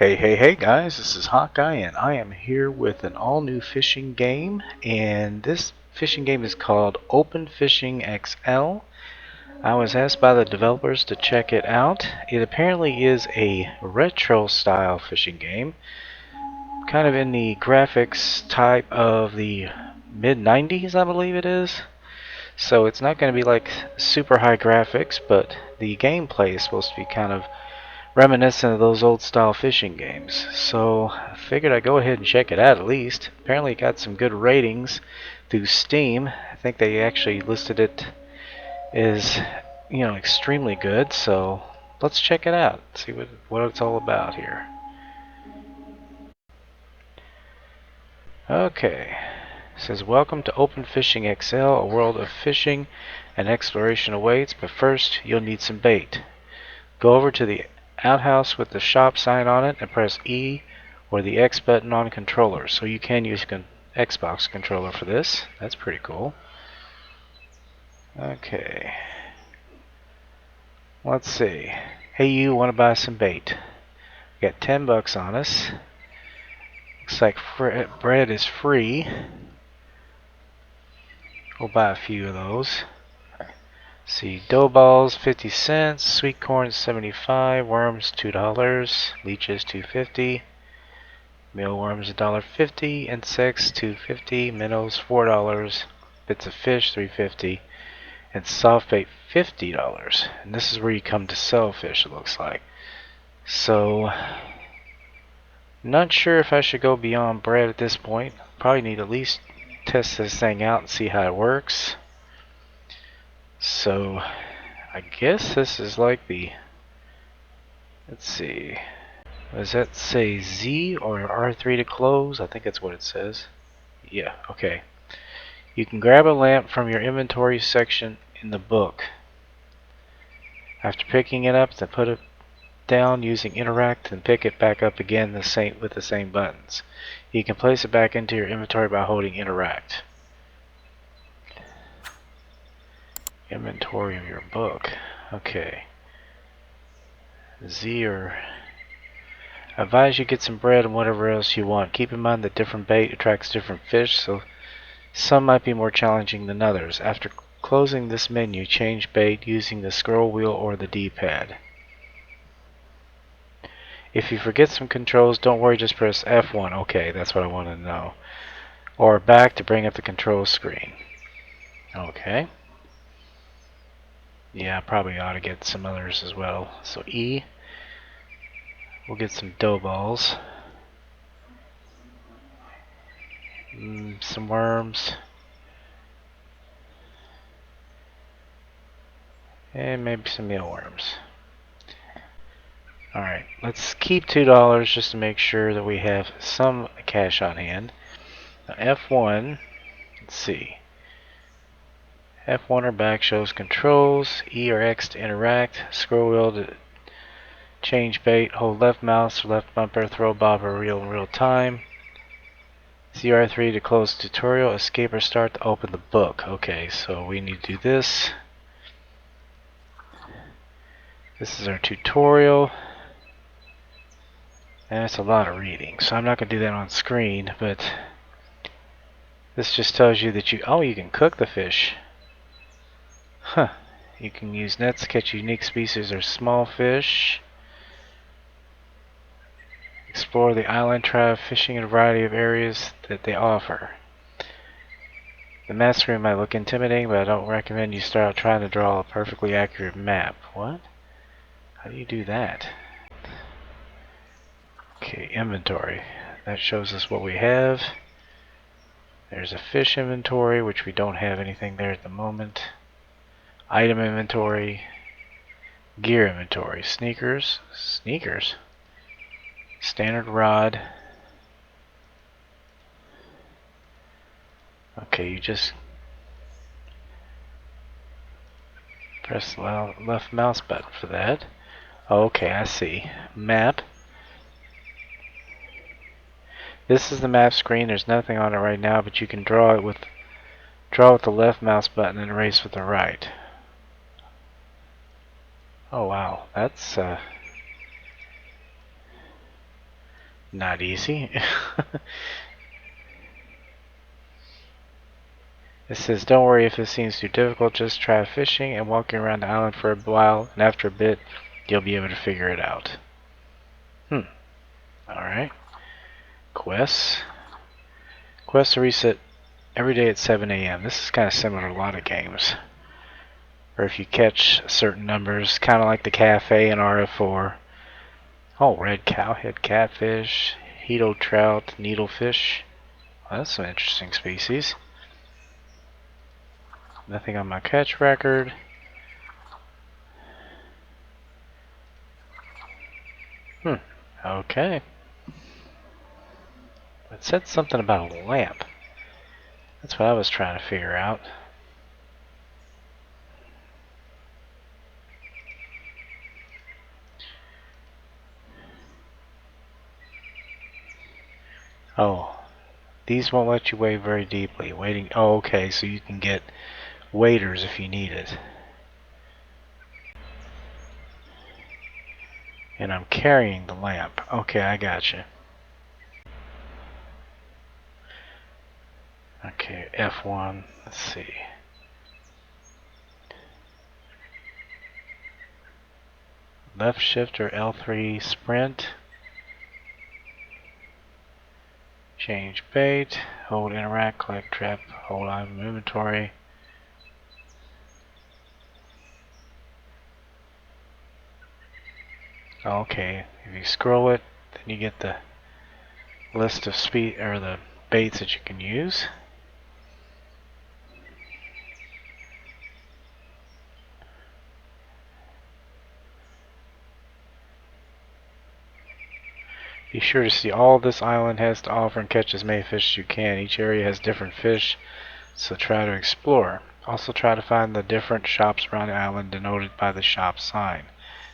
Hey guys, this is Hawkeye and I am here with an all new fishing game, and this fishing game is called Open Fishing XL. I was asked by the developers to check it out. It apparently is a retro style fishing game, kind of in the graphics type of the mid 90s, I believe it is. So it's not going to be like super high graphics, but the gameplay is supposed to be kind of reminiscent of those old style fishing games. So I figured I'd go ahead and check it out at least. Apparently it got some good ratings through Steam. I think they actually listed it as, extremely good. So let's check it out. See what it's all about here. Okay. It says, welcome to Open Fishing XL, a world of fishing and exploration awaits, but first you'll need some bait. Go over to the outhouse with the shop sign on it and press E or the X button on controller. So you can use an Xbox controller for this. That's pretty cool. Okay. Let's see. Hey, you want to buy some bait? We got $10 on us. Looks like bread is free. We'll buy a few of those. See, dough balls 50 cents, sweet corn 75, worms $2, leeches $2.50, mealworms $1.50, insects $2.50, minnows $4, bits of fish $3.50, and soft bait $50. And this is where you come to sell fish, it looks like. So, not sure if I should go beyond bread at this point. Probably need to at least test this thing out and see how it works. So, I guess this is like the, let's see, does that say Z or R3 to close? I think that's what it says. Yeah, okay. You can grab a lamp from your inventory section in the book. After picking it up, then put it down using interact and pick it back up again with the same buttons. You can place it back into your inventory by holding interact. Inventory of your book. Okay. Z or I advise you get some bread and whatever else you want. Keep in mind that different bait attracts different fish, so some might be more challenging than others. After closing this menu, change bait using the scroll wheel or the D-pad. If you forget some controls, don't worry, just press F1. Okay, that's what I wanted to know. Or back to bring up the control screen. Okay. Yeah, I probably ought to get some others as well. So E. We'll get some dough balls. Some worms. And maybe some mealworms. Alright, let's keep $2 just to make sure that we have some cash on hand. Now F1, let's see. F1 or back shows controls, E or X to interact, scroll wheel to change bait, hold left mouse or left bumper, throw bob or reel in real time. CR3 to close the tutorial, escape or start to open the book. Okay, so we need to do this. This is our tutorial. And it's a lot of reading, so I'm not going to do that on screen, but this just tells you that you can cook the fish. Huh. You can use nets to catch unique species or small fish. Explore the island tribe fishing in a variety of areas that they offer. The map screen might look intimidating, but I don't recommend you start out trying to draw a perfectly accurate map. What? How do you do that? Okay, inventory. that shows us what we have. There's a fish inventory, which we don't have anything there at the moment. Item inventory. Gear inventory. Sneakers. Sneakers. Standard rod. Okay, you just press the left mouse button for that. Okay, I see. Map. This is the map screen. There's nothing on it right now, but you can draw with the left mouse button and erase with the right. Oh wow, that's not easy. It says, don't worry if it seems too difficult, just try fishing and walking around the island for a while, and after a bit, you'll be able to figure it out. Alright. Quests. Quests are reset every day at 7 a.m. This is kind of similar to a lot of games. Or if you catch certain numbers, kind of like the cafe in RF4. Oh, red cowhead catfish, Hedo trout, needlefish. Well, that's some interesting species. Nothing on my catch record. Okay. It said something about a lamp. That's what I was trying to figure out. Oh, these won't let you wade very deeply. Wading. Oh, okay, so you can get waders if you need it. And I'm carrying the lamp. Okay, I gotcha. Okay, F1. Let's see. Left shift or L3 sprint. Change bait. Hold interact. Collect trap. Hold item inventory. Okay, if you scroll it, then you get the list of the baits that you can use. Be sure to see all this island has to offer and catch as many fish as you can. Each area has different fish, so try to explore. Also try to find the different shops around the island denoted by the shop sign.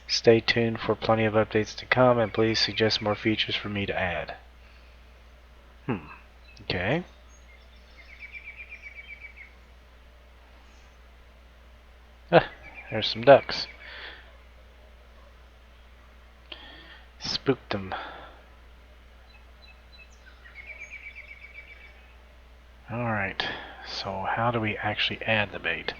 Stay tuned for plenty of updates to come, and please suggest more features for me to add. Okay. There's some ducks. Spooked them. Alright, so how do we actually add the bait?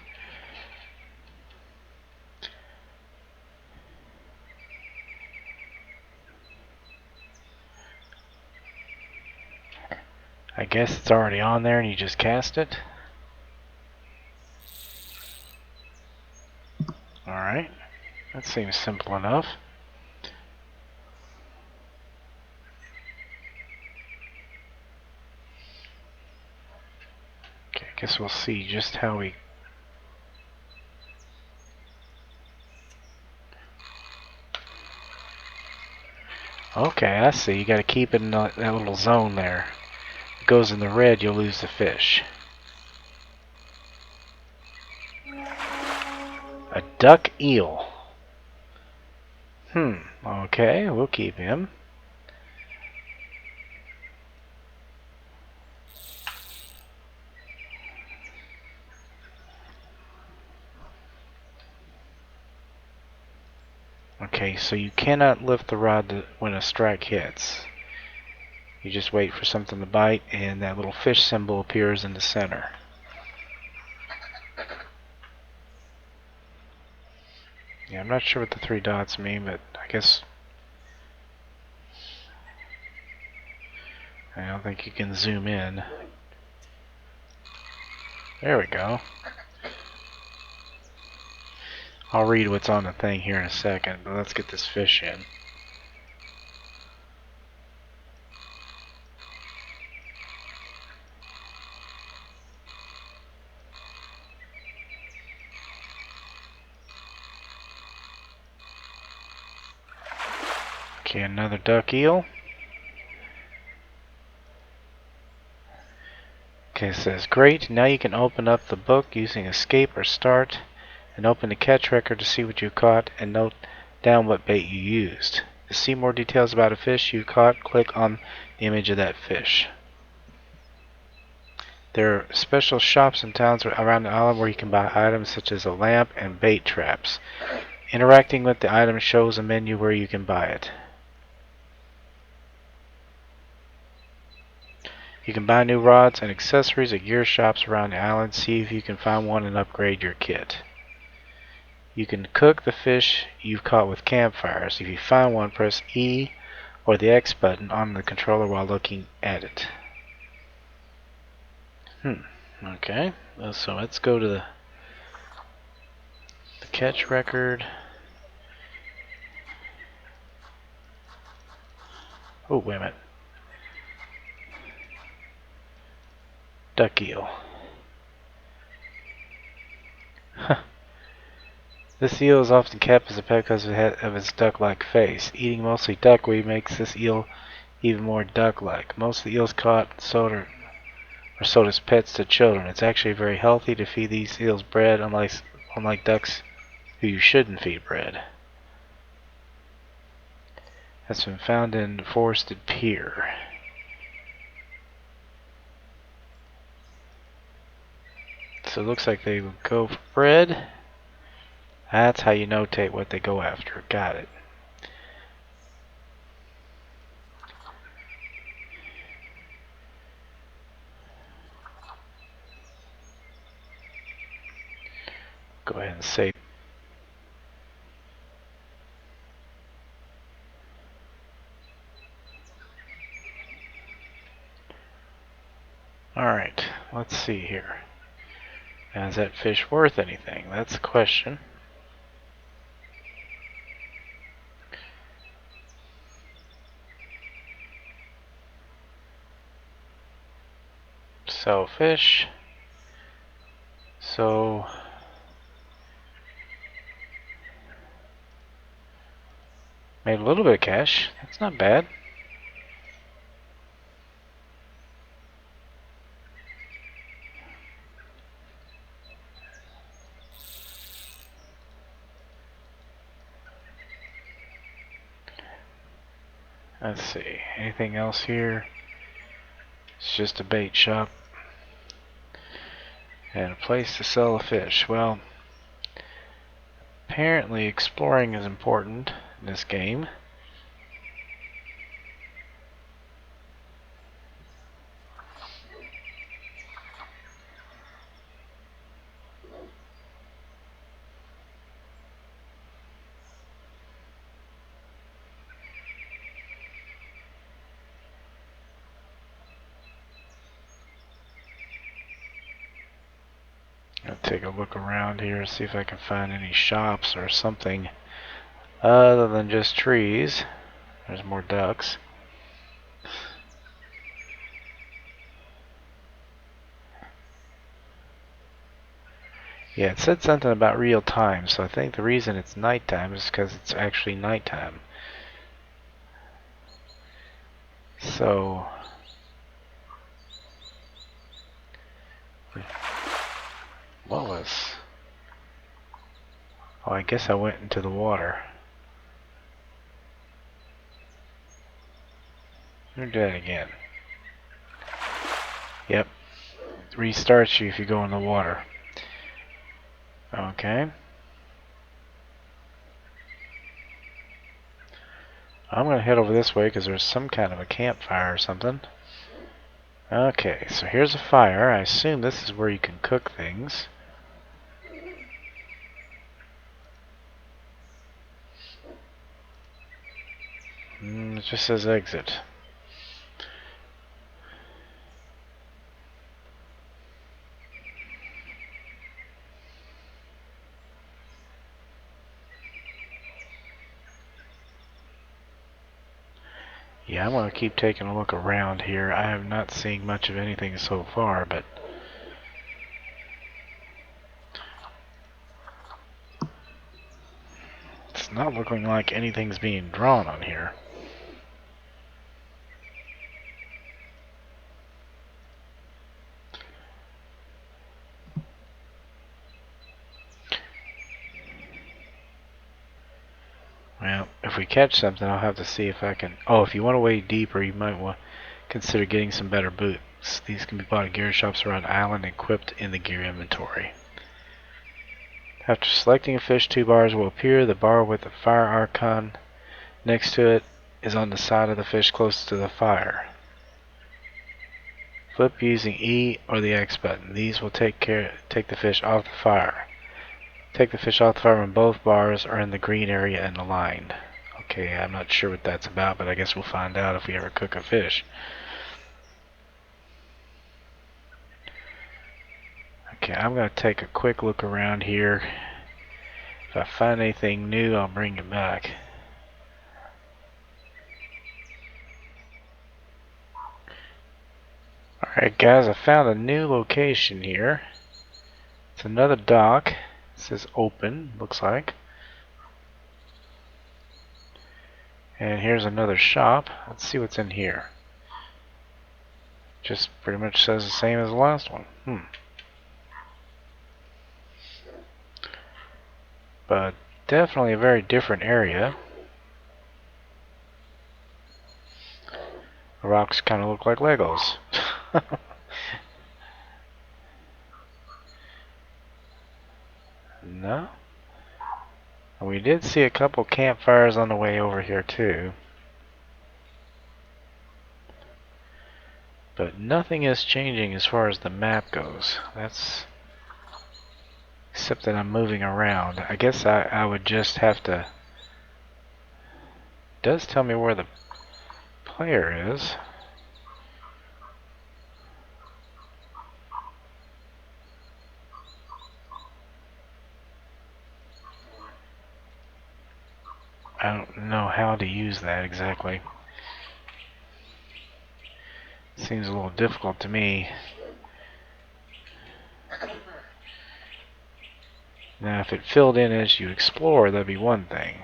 I guess it's already on there and you just cast it. Alright, that seems simple enough. Okay, I guess we'll see just how we... Okay, I see. You gotta keep it in that little zone there. If it goes in the red, you'll lose the fish. A duck eel. Okay, we'll keep him. Okay, so you cannot lift the rod when a strike hits. You just wait for something to bite, and that little fish symbol appears in the center. Yeah, I'm not sure what the 3 dots mean, but I guess... I don't think you can zoom in. There we go. I'll read what's on the thing here in a second, but let's get this fish in. Okay, another duck eel. Okay, it says, great, now you can open up the book using escape or start and open the catch record to see what you caught and note down what bait you used. To see more details about a fish you caught, click on the image of that fish. There are special shops and towns around the island where you can buy items such as a lamp and bait traps. Interacting with the item shows a menu where you can buy it. You can buy new rods and accessories at gear shops around the island. See if you can find one and upgrade your kit. You can cook the fish you've caught with campfires. If you find one, press E or the X button on the controller while looking at it. Okay, so let's go to the catch record. Oh, wait a minute. Duck eel. This eel is often kept as a pet because of its duck-like face. Eating mostly duckweed makes this eel even more duck-like. Most of the eels caught are sold as pets to children. It's actually very healthy to feed these eels bread, unlike ducks who you shouldn't feed bread. Has been found in forested pier. So it looks like they will go for bread. That's how you notate what they go after. Got it. Go ahead and save. Alright, let's see here. Now, is that fish worth anything? That's the question. Sell fish. So made a little bit of cash. That's not bad. Let's see. Anything else here? It's just a bait shop. And a place to sell a fish. Well, apparently exploring is important in this game. I'll take a look around here, see if I can find any shops or something other than just trees. There's more ducks. Yeah, it said something about real time, so I think the reason it's nighttime is because it's actually nighttime. So what was... Oh, I guess I went into the water. Let me do that again. Yep. It restarts you if you go in the water. Okay. I'm going to head over this way because there's some kind of a campfire or something. Okay, so here's a fire. I assume this is where you can cook things. It just says exit. Yeah, I'm going to keep taking a look around here. I have not seen much of anything so far, but it's not looking like anything's being drawn on here. Well, if we catch something, I'll have to see if I can. Oh, if you want to wade deeper, you might want to consider getting some better boots. These can be bought at gear shops around the island and equipped in the gear inventory. After selecting a fish, 2 bars will appear. The bar with the fire icon next to it is on the side of the fish closest to the fire. Flip using E or the X button. These will take the fish off the fire. Take the fish off the fire when both bars are in the green area and aligned. Okay, I'm not sure what that's about, but I guess we'll find out if we ever cook a fish. Okay, I'm going to take a quick look around here. If I find anything new, I'll bring it back. Alright guys, I found a new location here. It's another dock. It says open, looks like. And here's another shop. Let's see what's in here. Just pretty much says the same as the last one. But definitely a very different area. The rocks kind of look like Legos. No? We did see a couple campfires on the way over here too. But nothing is changing as far as the map goes. That's... except that I'm moving around. I guess I would just have to... It does tell me where the player is. I don't know how to use that exactly. Seems a little difficult to me. Now if it filled in as you explore, that'd be one thing.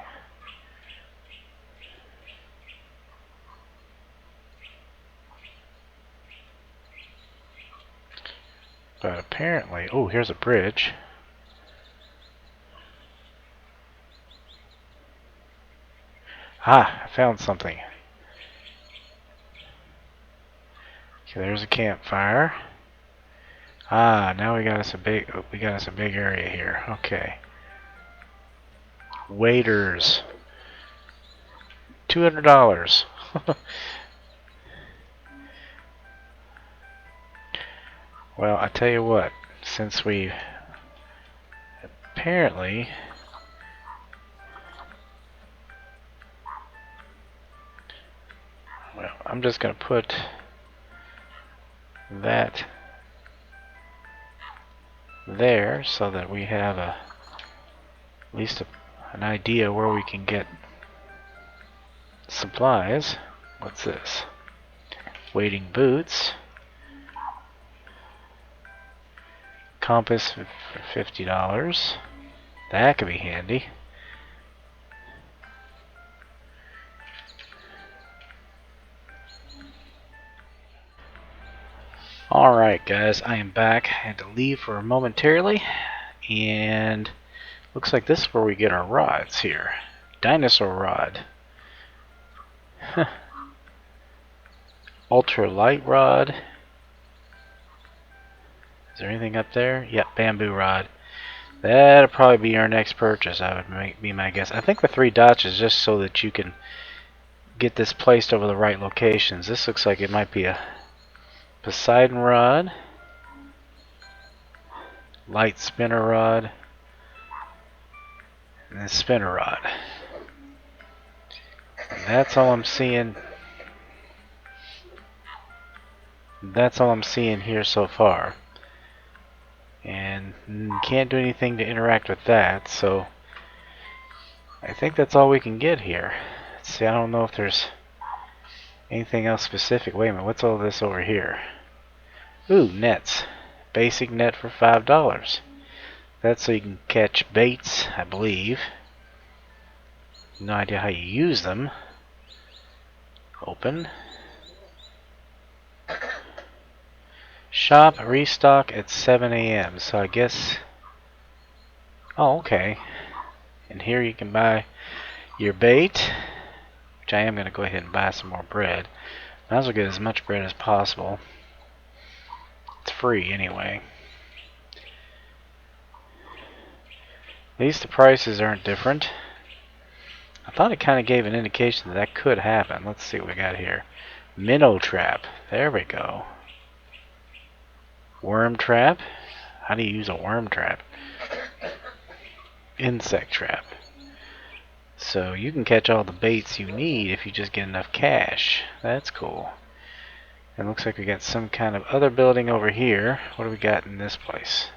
But apparently... oh, here's a bridge. Ah, I found something. Okay, there's a campfire. Ah, now we got us a big area here. Okay. Waiters. $200. Well, I tell you what, since we apparently I'm just going to put that there so that we have at least an idea where we can get supplies. What's this? Wading boots. Compass for $50. That could be handy. Alright guys, I am back. I had to leave for momentarily, and looks like this is where we get our rods here. Dinosaur rod. Ultra light rod. Is there anything up there? Yep, bamboo rod. That'll probably be our next purchase, I would be my guess. I think the 3 dots is just so that you can get this placed over the right locations. This looks like it might be a Poseidon rod, light spinner rod, and a spinner rod. And that's all I'm seeing. That's all I'm seeing here so far. And can't do anything to interact with that, so I think that's all we can get here. Let's see, I don't know if there's anything else specific. Wait a minute, what's all this over here? Ooh, nets. Basic net for $5. That's so you can catch baits, I believe. No idea how you use them. Open. Shop restock at 7 a.m. So I guess... oh, okay. And here you can buy your bait, which I am going to go ahead and buy some more bread. Might as well get as much bread as possible. It's free anyway. At least the prices aren't different. I thought it kind of gave an indication that that could happen. Let's see what we got here. Minnow trap. There we go. Worm trap. How do you use a worm trap? Insect trap. So you can catch all the baits you need if you just get enough cash. That's cool. And looks like we got some kind of other building over here. What do we got in this place?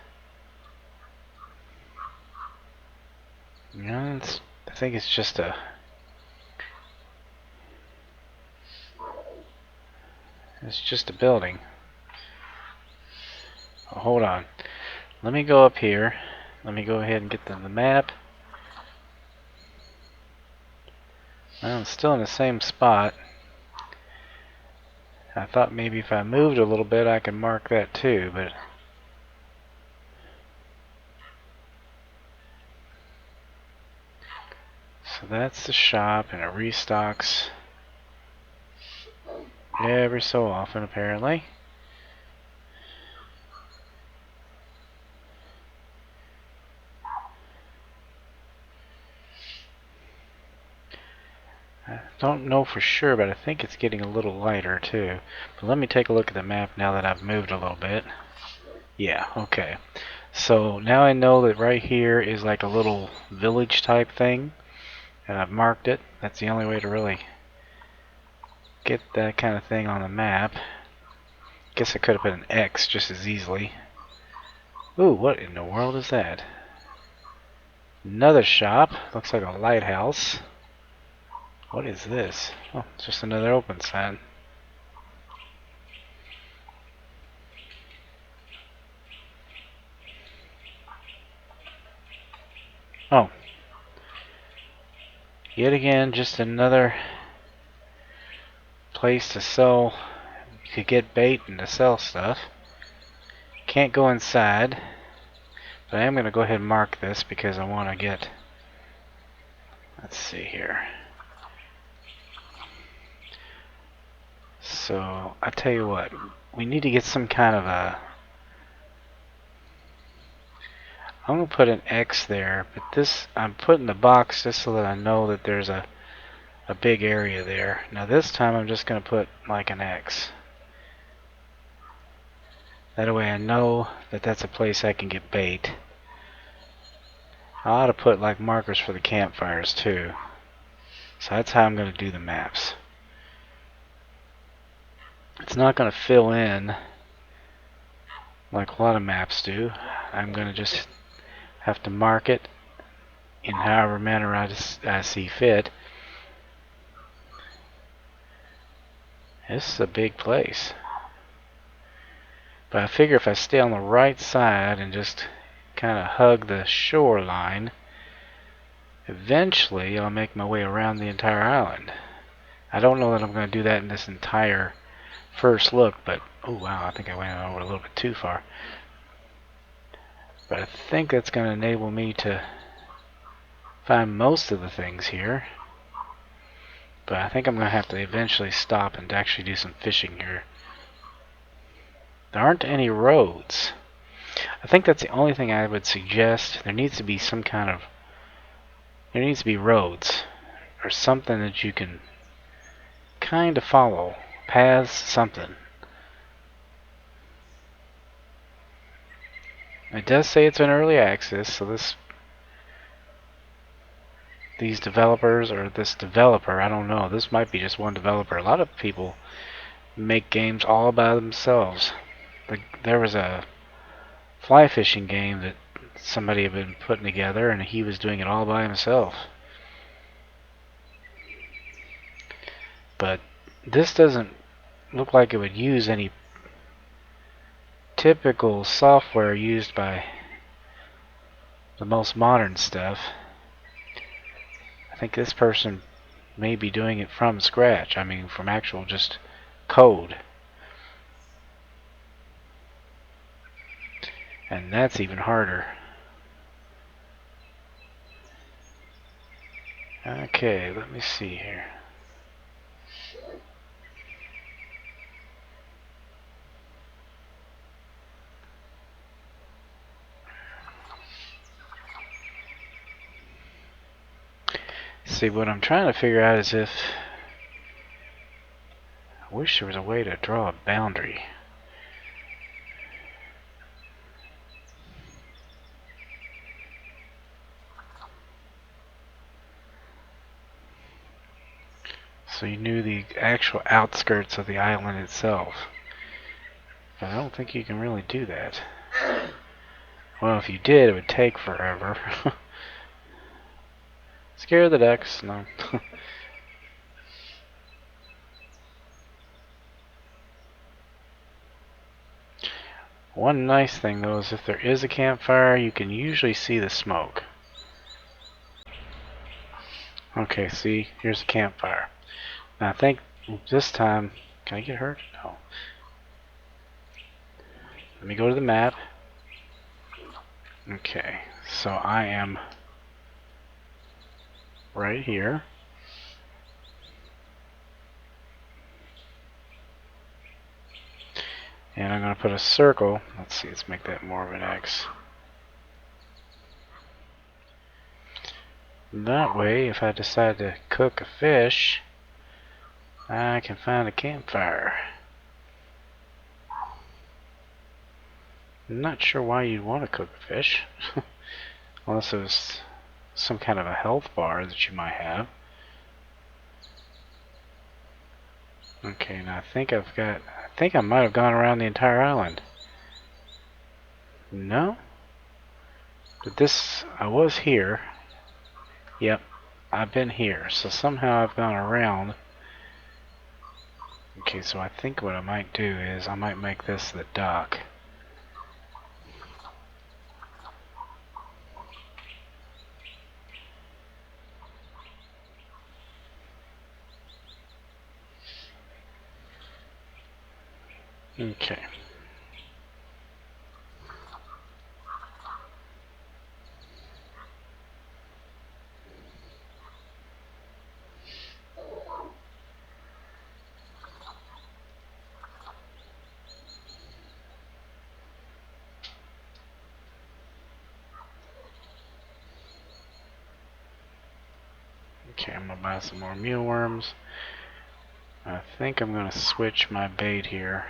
I think it's just a... It's just a building. Oh, hold on. Let me go up here. Let me go ahead and get the map. Well, I'm still in the same spot. I thought maybe if I moved a little bit I could mark that too, but... So that's the shop, and it restocks every so often apparently. I don't know for sure, but I think it's getting a little lighter too. But let me take a look at the map now that I've moved a little bit. Yeah, okay. So now I know that right here is like a little village type thing, and I've marked it. That's the only way to really get that kind of thing on the map. Guess I could have put an X just as easily. Ooh, what in the world is that? Another shop. Looks like a lighthouse. What is this? Oh, it's just another open sign. Oh. Yet again, just another place to sell. You could get bait and to sell stuff. Can't go inside. But I am going to go ahead and mark this because I want to get... Let's see here. So, I tell you what. We need to get some kind of a... I'm going to put an X there, but this... I'm putting the box just so that I know that there's a big area there. Now this time I'm just going to put like an X. That way I know that that's a place I can get bait. I ought to put like markers for the campfires too. So that's how I'm going to do the maps. It's not going to fill in like a lot of maps do. I'm going to just have to mark it in however manner I see fit. This is a big place. But I figure if I stay on the right side and just kind of hug the shoreline, eventually I'll make my way around the entire island. I don't know that I'm going to do that in this entire first look, but oh wow, I think I went over a little bit too far. But I think that's going to enable me to find most of the things here. But I think I'm going to have to eventually stop and actually do some fishing here. There aren't any roads. I think that's the only thing I would suggest. There needs to be some kind of... There needs to be roads. Or something that you can kind of follow. Paths, something. It does say it's an early access, so these developers, or this developer, I don't know. This might be just one developer. A lot of people make games all by themselves. There was a fly fishing game that somebody had been putting together, and he was doing it all by himself. But this doesn't look like it would use any typical software used by the most modern stuff. I think this person may be doing it from scratch. I mean, from actual just code. And that's even harder. Okay, let me see here. See, what I'm trying to figure out is if... I wish there was a way to draw a boundary. So you knew the actual outskirts of the island itself. But I don't think you can really do that. Well, if you did, it would take forever. Scare the ducks? No. One nice thing though is if there is a campfire, you can usually see the smoke. Okay, see, here's a campfire. Now I think this time, can I get hurt? No. Let me go to the map. Okay, so I am right here. And I'm going to put a circle. Let's see, let's make that more of an X. That way, if I decide to cook a fish, I can find a campfire. I'm not sure why you'd want to cook a fish. Unless it was some kind of a health bar that you might have. Okay, now I think I might have gone around the entire island. No? But this, I was here. Yep, I've been here. So somehow I've gone around. Okay, so I think what I might do is I might make this the dock. Okay. Okay, I'm gonna buy some more mealworms. I think I'm gonna switch my bait here.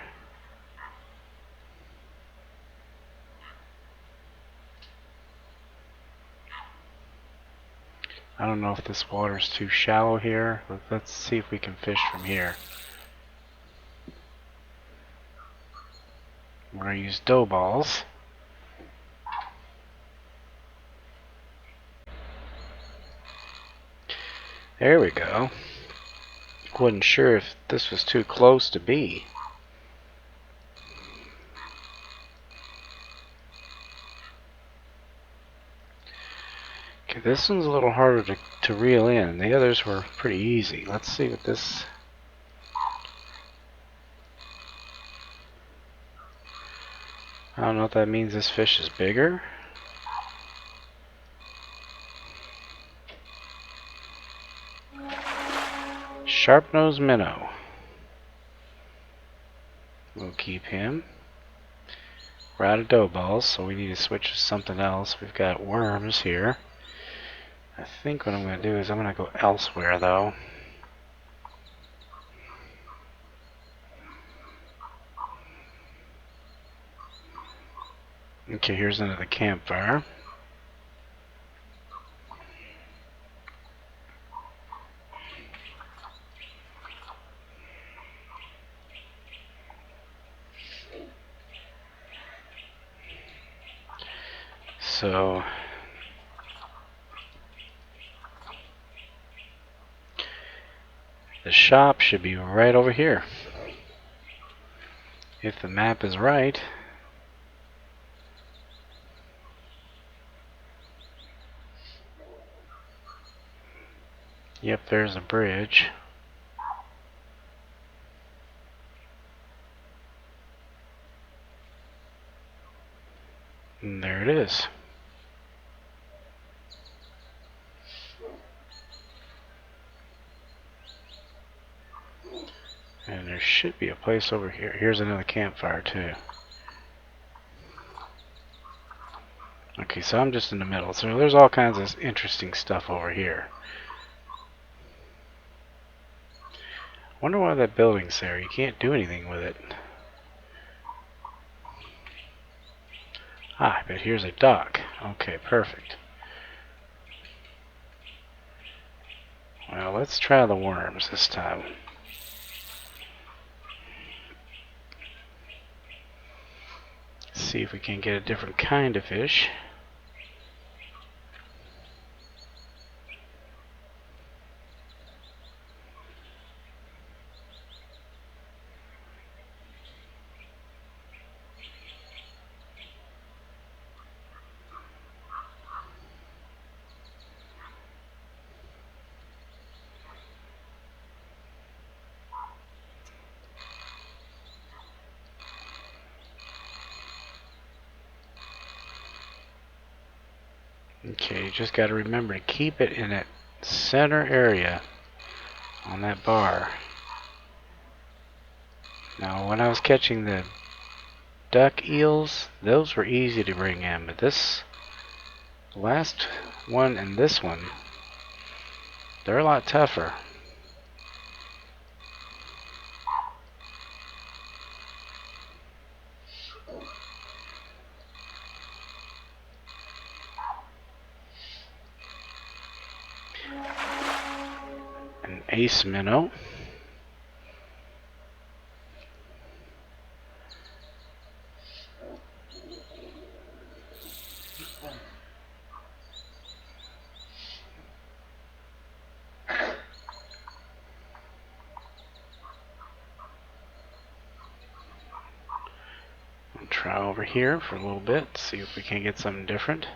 I don't know if this water's too shallow here, but let's see if we can fish from here. We're gonna use dough balls. There we go. Wasn't sure if this was too close to be. Okay, this one's a little harder to reel in. The others were pretty easy. Let's see what this... I don't know if that means this fish is bigger. Sharp-nosed minnow. We'll keep him. We're out of dough balls, so we need to switch to something else. We've got worms here. I think what I'm going to do is I'm going to go elsewhere, though. Okay, here's another campfire. So the shop should be right over here. If the map is right. Yep, there's a bridge. And there it is. And there should be a place over here. Here's another campfire too. Okay, so I'm just in the middle. So there's all kinds of interesting stuff over here. Wonder why that building's there. You can't do anything with it. Ah, but here's a dock. Okay, perfect. Well, let's try the worms this time. See if we can get a different kind of fish. Okay, you just got to remember to keep it in that center area on that bar. Now, when I was catching the duck eels, those were easy to bring in, but this last one and this one, they're a lot tougher. An ace minnow. I'll try over here for a little bit, see if we can get something different.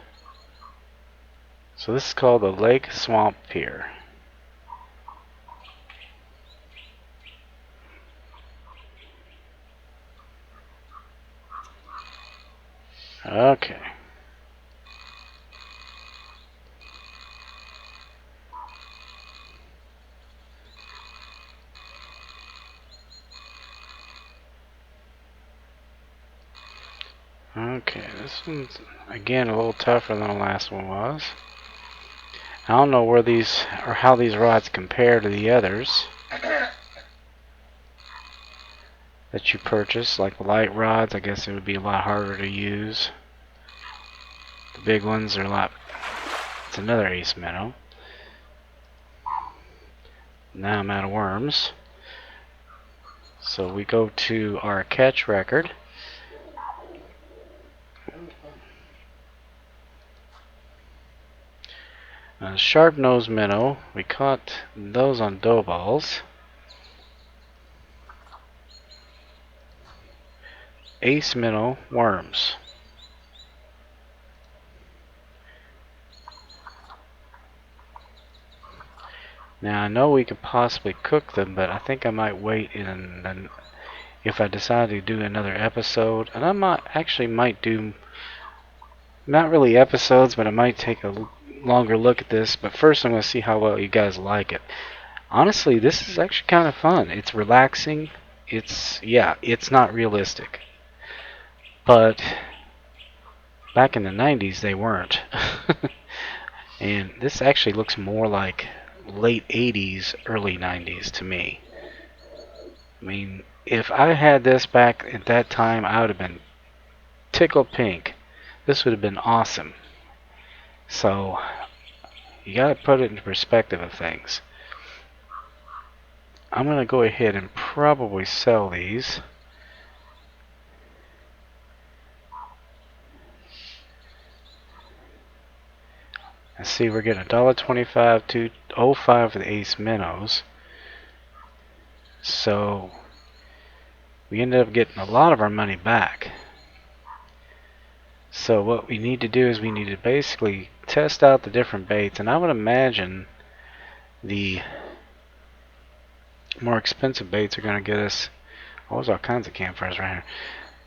So this is called the Lake Swamp Pier. Okay. Okay, this one's again a little tougher than the last one was. I don't know where these or how these rods compare to the others that you purchase, like the light rods. I guess it would be a lot harder to use. The big ones are a lot. It's another ace minnow. Now I'm out of worms. So we go to our catch record. Sharp-nosed minnow. We caught those on dough balls. Ace minnow worms. Now I know we could possibly cook them, but I think I might wait and if I decide to do another episode, and I might do not really episodes, but I might take a longer look at this. But first I'm going to see how well you guys like it. Honestly, this is actually kind of fun. It's relaxing. It's not realistic. But back in the 90s they weren't. And this actually looks more like late 80s, early 90s to me. I mean, if I had this back at that time, I would have been tickled pink. This would have been awesome. So you got to put it into perspective of things. I'm going to go ahead and probably sell these. And see, we're getting $1.25 to $2.05 for the ace minnows. So we ended up getting a lot of our money back. So what we need to do is we need to basically test out the different baits, and I would imagine the more expensive baits are going to get us, oh, there's all kinds of campfires right here.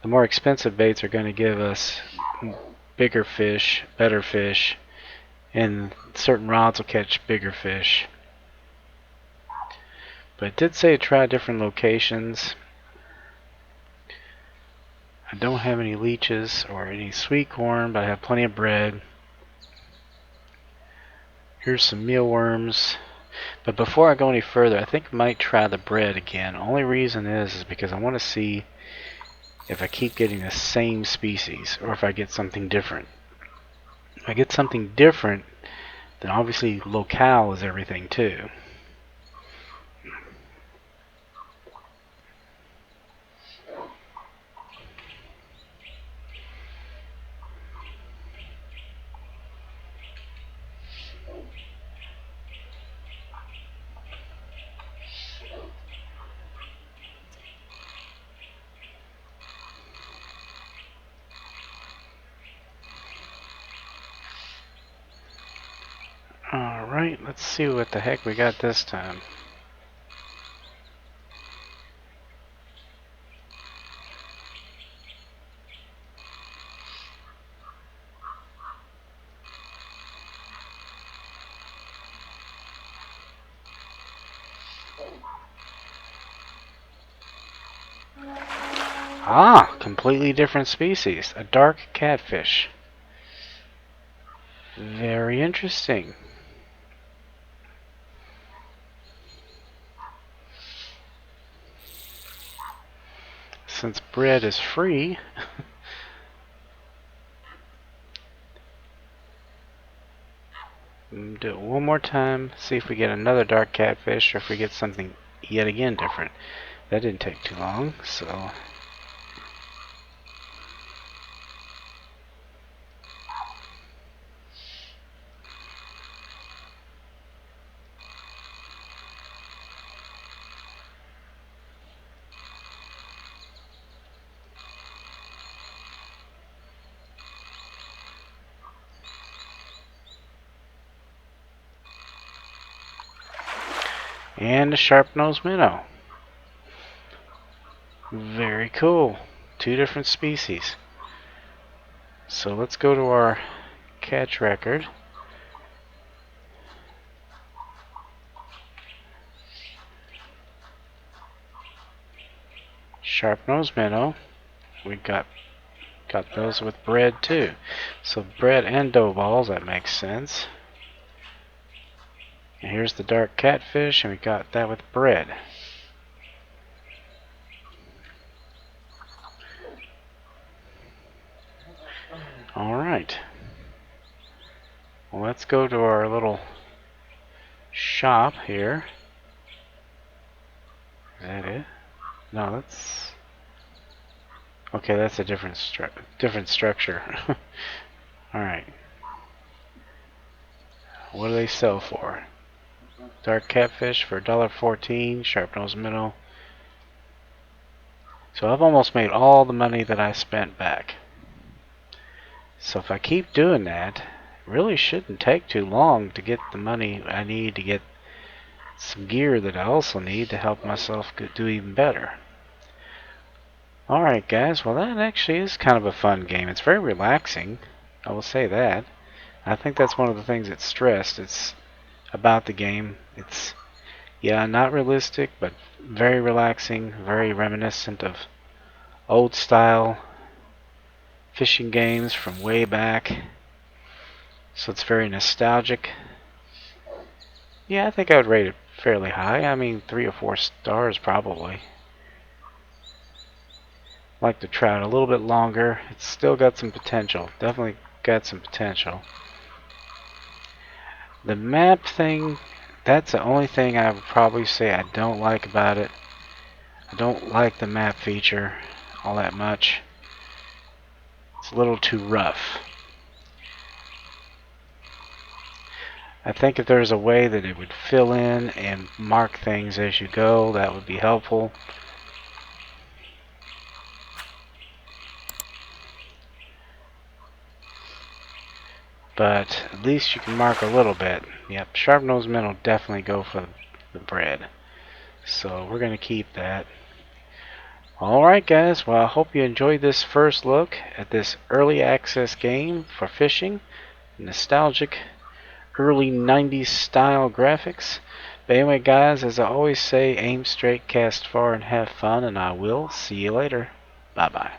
The more expensive baits are going to give us bigger fish, better fish, and certain rods will catch bigger fish. But it did say try different locations. I don't have any leeches or any sweet corn, but I have plenty of bread. Here's some mealworms. But before I go any further, I think I might try the bread again. Only reason is because I want to see if I keep getting the same species or if I get something different. If I get something different, then obviously locale is everything too. Alright, let's see what the heck we got this time. Ah, completely different species. A dark catfish. Very interesting. Since bread is free, do it one more time, see if we get another dark catfish or if we get something yet again different. That didn't take too long, so... And a sharp-nosed minnow. Very cool. Two different species. So let's go to our catch record. Sharp-nosed minnow. We got those with bread too. So bread and dough balls, that makes sense. And here's the dark catfish, and we got that with bread. Alright. Well, let's go to our little shop here. Is that it? No, that's... Okay, that's a different structure. Alright. What do they sell for? Dark catfish for $1.14, sharp-nosed minnow. So I've almost made all the money that I spent back. So if I keep doing that, it really shouldn't take too long to get the money I need to get some gear that I also need to help myself do even better. Alright guys, well that actually is kind of a fun game. It's very relaxing, I will say that. I think that's one of the things that's stressed. It's about the game. It's, yeah, not realistic, but very relaxing, very reminiscent of old style fishing games from way back. So it's very nostalgic. Yeah, I think I would rate it fairly high. I mean, 3 or 4 stars probably. Like to try it a little bit longer. It's still got some potential. Definitely got some potential. The map thing, that's the only thing I would probably say I don't like about it. I don't like the map feature all that much. It's a little too rough. I think if there's a way that it would fill in and mark things as you go, that would be helpful. But at least you can mark a little bit. Yep, sharp-nosed minnow definitely go for the bread. So we're going to keep that. Alright guys, well I hope you enjoyed this first look at this early access game for fishing. Nostalgic early 90s style graphics. But anyway, guys, as I always say, aim straight, cast far, and have fun, and I will see you later. Bye-bye.